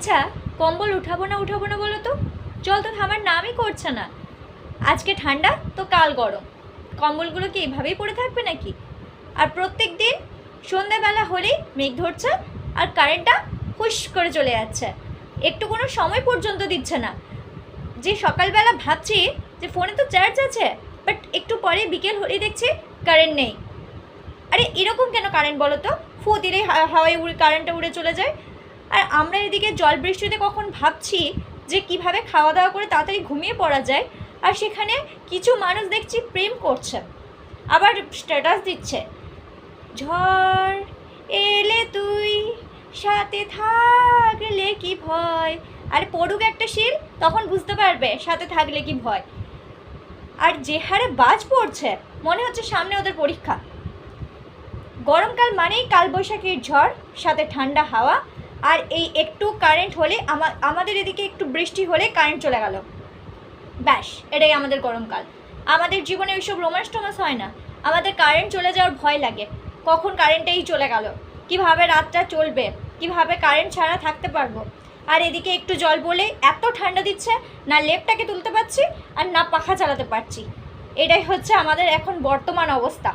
আচ্ছা, কম্বল উঠাবো না বলো তো? জল তো থামার নামই করছে না। আজকে ঠান্ডা তো কাল গরম, কম্বলগুলো কি এভাবেই পড়ে থাকবে নাকি? আর প্রত্যেক দিন সন্ধ্যাবেলা হলেই মেঘ ধরছে আর কারেন্টটা হুশ করে চলে যাচ্ছে, একটু কোনো সময় পর্যন্ত দিচ্ছে না। যে সকালবেলা ভাবছি যে ফোনে তো চার্জ আছে, বাট একটু পরে বিকেল হলেই দেখছি কারেন্ট নেই। আরে এরকম কেন কারেন্ট বলো তো? ফু দিলে হাওয়ায় উড়ে কারেন্টটা উড়ে চলে যায়। আর আমরা এদিকে জল বৃষ্টিতে কখন ভাবছি যে কিভাবে খাওয়া দাওয়া করে তাড়াতাড়ি ঘুমিয়ে পড়া যায়, আর সেখানে কিছু মানুষ দেখছি প্রেম করছে, আবার স্ট্যাটাস দিচ্ছে, ঝড় এলে তুই সাথে থাকলে কি ভয়। আর পড়ুক একটা শিল, তখন বুঝতে পারবে সাথে থাকলে কি ভয়। আর যে হারে বাজ পড়ছে, মনে হচ্ছে সামনে ওদের পরীক্ষা। গরমকাল মানেই কালবৈশাখীর ঝড়, সাথে ঠান্ডা হাওয়া, আর এই একটু কারেন্ট হলে আমাদের এদিকে একটু বৃষ্টি হলে কারেন্ট চলে গেল, ব্যাস এটাই আমাদের গরমকাল। আমাদের জীবনে ওইসব রোমান্স টোমান্স হয় না, আমাদের কারেন্ট চলে যাওয়ার ভয় লাগে, কখন কারেন্টটাই চলে গেল, কিভাবে রাতটা চলবে, কিভাবে কারেন্ট ছাড়া থাকতে পারবো। আর এদিকে একটু জল বলে এত ঠান্ডা দিচ্ছে, না লেপটাকে তুলতে পারছি আর না পাখা চালাতে পারছি। এটাই হচ্ছে আমাদের এখন বর্তমান অবস্থা।